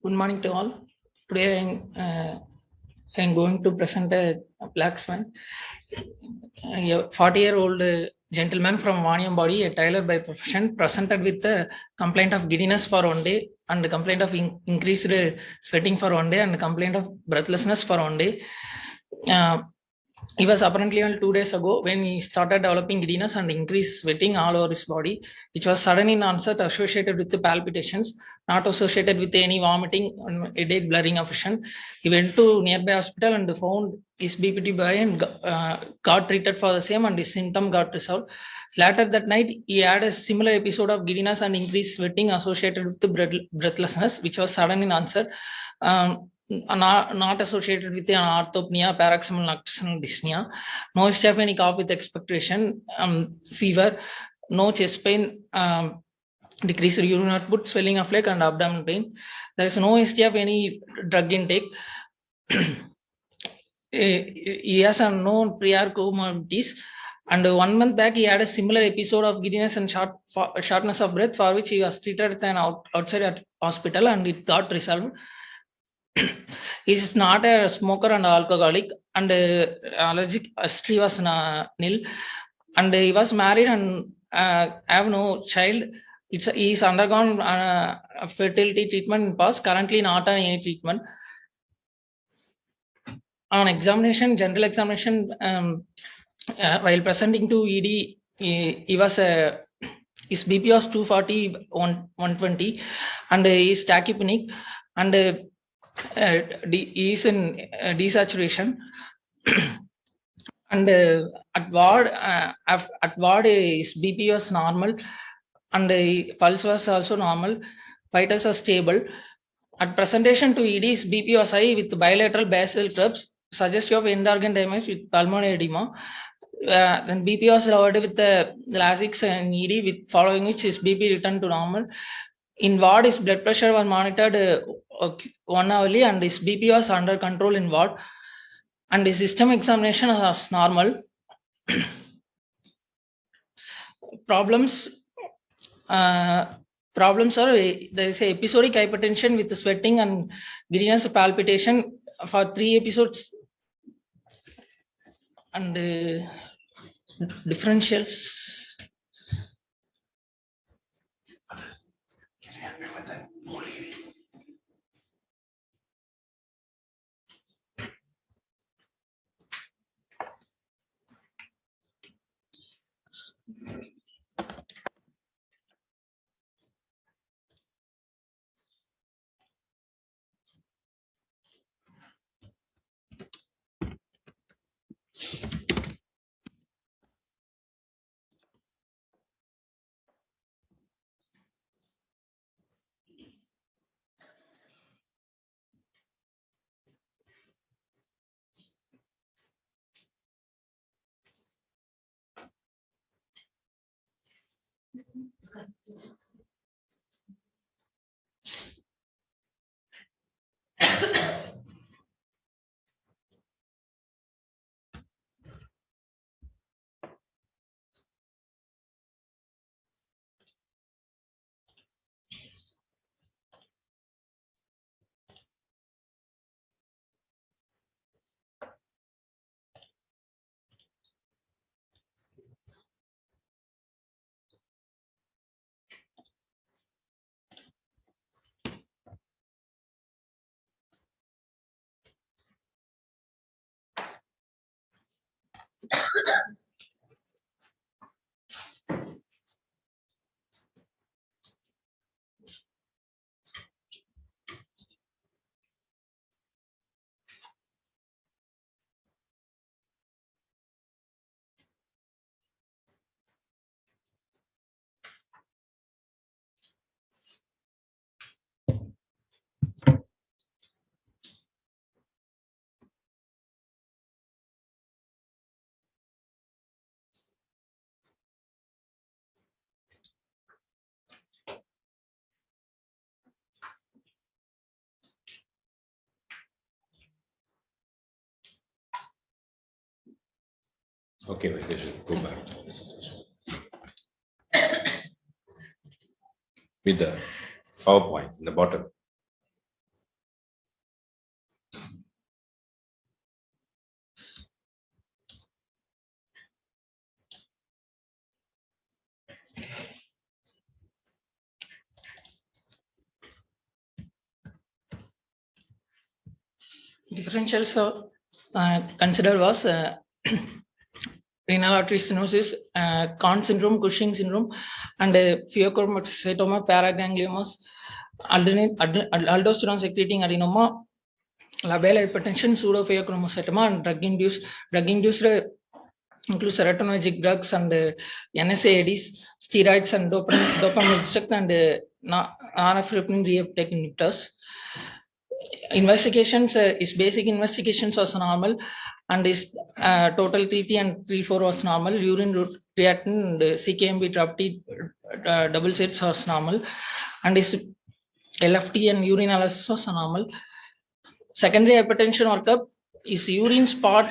Good morning to all. Today I'm going to present a black swan. A 40-year-old gentleman from Vaniam body, a tailor by profession, presented with a complaint of giddiness for 1 day and complaint of increased sweating for 1 day and complaint of breathlessness for 1 day. He was apparently well 2 days ago when he started developing giddiness and increased sweating all over his body, which was sudden in onset, associated with the palpitations, not associated with any vomiting and headache, blurring of vision. He went to nearby hospital and found his BPT by and got treated for the same, and his symptom got resolved. Later that night, he had a similar episode of giddiness and increased sweating associated with the breathlessness, which was sudden in onset. Not associated with orthopnea, paroxysmal nocturnal dyspnea, no history of any cough with expectoration, fever, no chest pain, decreased urine output, swelling of leg and abdominal pain. There is no history of any drug intake. He has unknown prior comorbidities, and 1 month back he had a similar episode of giddiness and shortness of breath, for which he was treated at an outside hospital and it got resolved. He is not a smoker and alcoholic, and allergic history was nil, and he was married and have no child. He is undergone fertility treatment in past, currently not on any treatment. On examination, general examination, while presenting to ED, he was his BP was 240, 120, and he is tachypneic, and he is in desaturation. And at ward his BP was normal, and pulse was also normal, vitals are stable. At presentation to ED, his BP was high with bilateral basal cribs, suggestive of end organ damage with pulmonary edema. Then BP was lowered with the Lasix and ED, with following which his BP returned to normal. In ward, his blood pressure was monitored 1 hourly, and his BP was under control in ward, and his system examination was normal. Problems are there is a episodic hypertension with sweating and giddiness, palpitation for 3 episodes, and differentials. Okay, Vagishvar, go back. With the PowerPoint in the bottom. Differentials considered was renal artery stenosis, Conn syndrome, Cushing syndrome, and pheochromocytoma, paragangliomas, aldosterone secreting adenoma, labile hypertension, pseudopheochromocytoma, and drug-induced include serotonergic drugs and NSAIDs, steroids, and dopaminergic and norepinephrine reuptake inhibitors. Investigations is basic investigations was normal, and is total T3 and T4 was normal. Urine creatinine and CKMB TRAPT double sets was normal, and is LFT and urine analysis was normal. Secondary hypertension workup is urine spot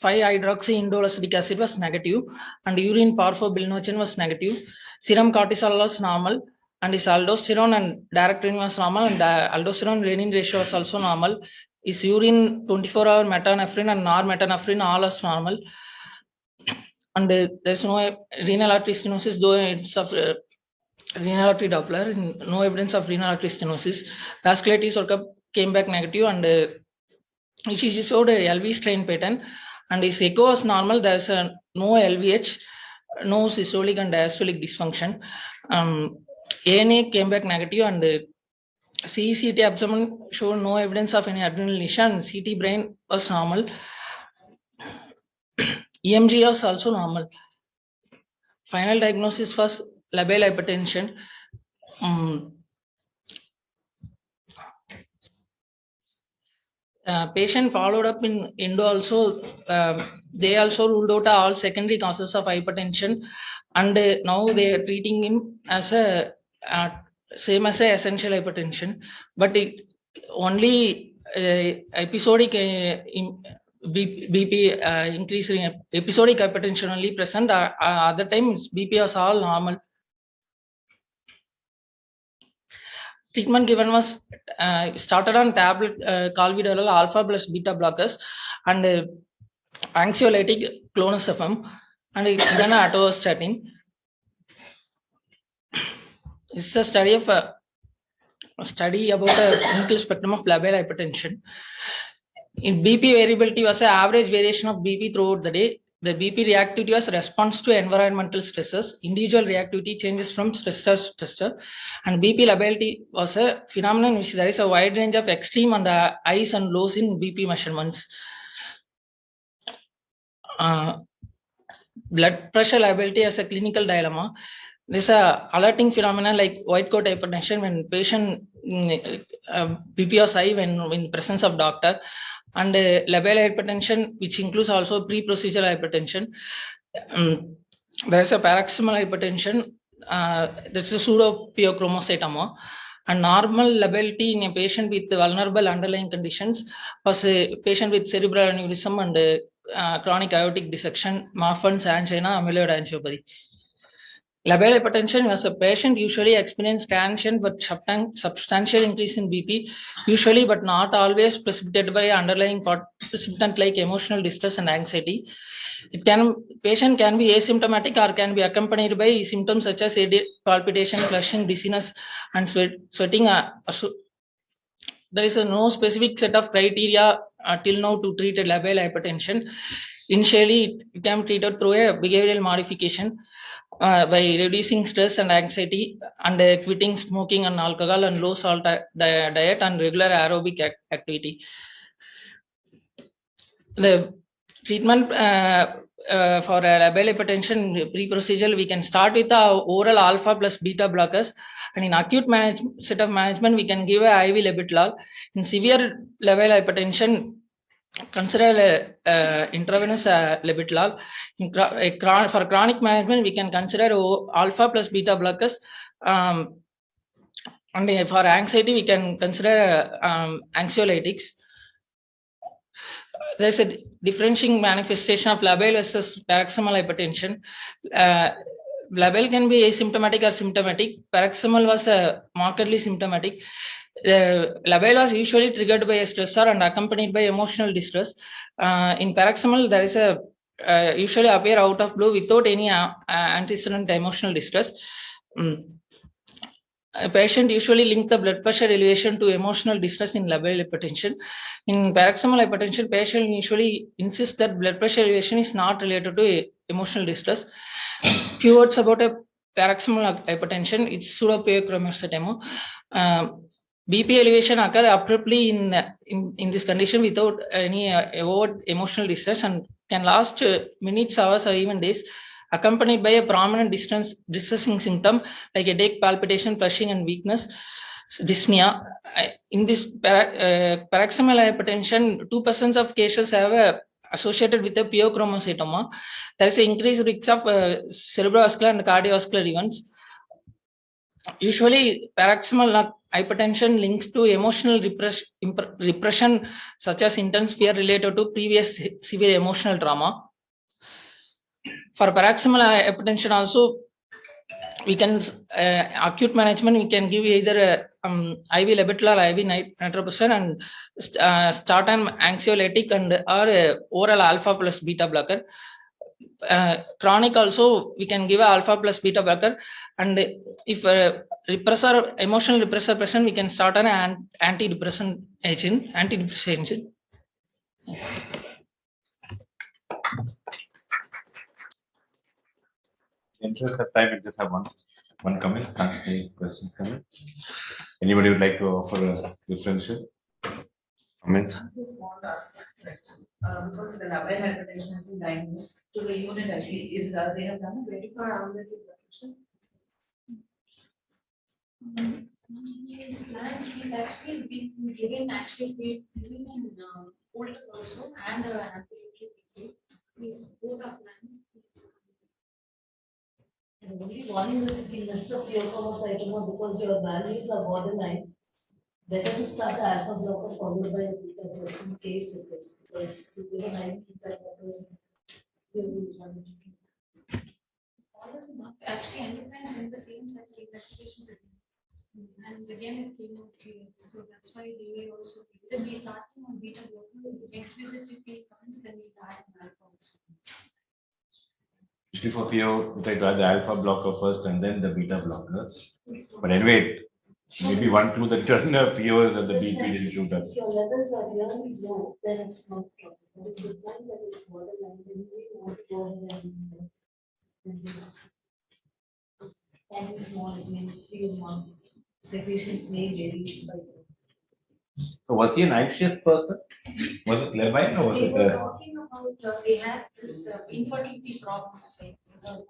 5-hydroxyindoleacetic acid was negative, and urine parfobilinogen was negative. Serum cortisol was normal, and his aldosterone and direct renin was normal, and aldosterone renin ratio was also normal. His urine 24-hour metanephrine and normetanephrine all was normal, and there's no renal artery stenosis, though it's of renal artery Doppler, no evidence of renal artery stenosis. Vasculitis workup came back negative, and she showed a LV strain pattern, and his echo was normal. There's no LVH, no systolic and diastolic dysfunction. ANA came back negative, and CECT abdomen showed no evidence of any adrenal lesion. CT brain was normal. EMG was also normal. Final diagnosis was labile hypertension. Patient followed up in endo also. They also ruled out all secondary causes of hypertension, and now they are treating him as a same as a essential hypertension, but it only episodic BP increasing episodic hypertension only present. Other times BP was all normal. Treatment given was started on tablet calvidolol alpha plus beta blockers and anxiolytic clonazepam, and then atorvastatin. It's a study about a clinical spectrum of labile hypertension. In BP variability was an average variation of BP throughout the day. The BP reactivity was response to environmental stresses. Individual reactivity changes from stressor to stressor. And BP lability was a phenomenon in which there is a wide range of extreme and highs and lows in BP measurements. Blood pressure liability as a clinical dilemma. This is a alerting phenomenon like white coat hypertension when patient BP was high when in presence of doctor, and labile hypertension, which includes also pre-procedural hypertension. There is a paroxysmal hypertension. That's a pseudo-pheochromocytoma. And normal lability in a patient with vulnerable underlying conditions was a patient with cerebral aneurysm and chronic aortic dissection, Marfan's angina, amyloid angiopathy. Labile hypertension was a patient usually experienced transient but substantial increase in BP, usually but not always precipitated by underlying precipitant like emotional distress and anxiety. Patient can be asymptomatic or can be accompanied by symptoms such as palpitation, flushing, dizziness, and sweating. There is no specific set of criteria till now to treat labile hypertension. Initially, it can be treated through a behavioral modification by reducing stress and anxiety and quitting smoking and alcohol and low salt diet and regular aerobic activity. The treatment for labile hypertension pre-procedure, we can start with the oral alpha plus beta blockers, and in acute set of management, we can give a IV labetalol. In severe labile hypertension, consider intravenous labetalol. For chronic management, we can consider alpha plus beta blockers. And for anxiety, we can consider anxiolytics. There's a differentiating manifestation of labile versus paroxysmal hypertension. Labile can be asymptomatic or symptomatic. Paroxysmal was markedly symptomatic. Labile was usually triggered by a stressor and accompanied by emotional distress. In paroxysmal, there is a usually appear out of blue without any antecedent emotional distress. A patient usually link the blood pressure elevation to emotional distress in labile hypertension. In paroxysmal hypertension, patient usually insists that blood pressure elevation is not related to emotional distress. Few words about a paroxysmal hypertension. It's pseudopiochromositemo. BP elevation occur abruptly in this condition without any overt emotional distress and can last minutes, hours, or even days, accompanied by a prominent distressing symptom like headache, palpitation, flushing, and weakness, dyspnea. In this paroxysmal hypertension, 2% of cases have associated with a pheochromocytoma. There is an increased risk of cerebrovascular and cardiovascular events. Usually, paroxysmal hypertension links to emotional repression, such as intense fear related to previous severe emotional trauma. For paroxysmal hypertension also, we can acute management, we can give either IV labetalol or IV nitroprusside and start an anxiolytic and or oral alpha plus beta blocker. Chronic also, we can give a alpha plus beta blocker, and if emotional repressor present, we can start an antidepressant agent. Interest of time, we just have one comment. Any questions coming? Anybody would like to offer a differential comments? I just want to ask a question. Because the labile hypertension has been diagnosed to the unit actually, is that they have done a 24-hour blood pressure? His plan is actually been given in older also and ambulatory people. These both are planned. And only warning is if you miss a pheochromocytoma because your values are borderline, better to start the alpha blocker followed by a beta just in case it is, because you give an IV blocker, you will run it. All of them actually endocrine in the same set of investigations again. And again it came out clear. So that's why they also will be starting on beta blocker. Next visit if he comes, then we add an alpha also. Usually for pheo, we try to add the alpha blocker first and then the beta blocker. But anyway, maybe 1, 2 that doesn't have pheos and the BP didn't shoot up. If your levels are really low, then it's not problem. But if you find that it's borderline, then you want to go ahead and just time is small, it may few months. Secretions may vary by So was he an anxious person? Was it labile or was They it were talking about they had this infertility problems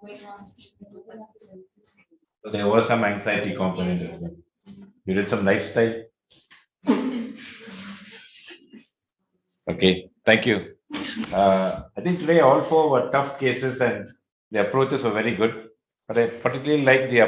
going on. so there was some anxiety component as well. You did some lifestyle. Okay, thank you. I think today all 4 were tough cases and the approaches were very good. But I particularly like the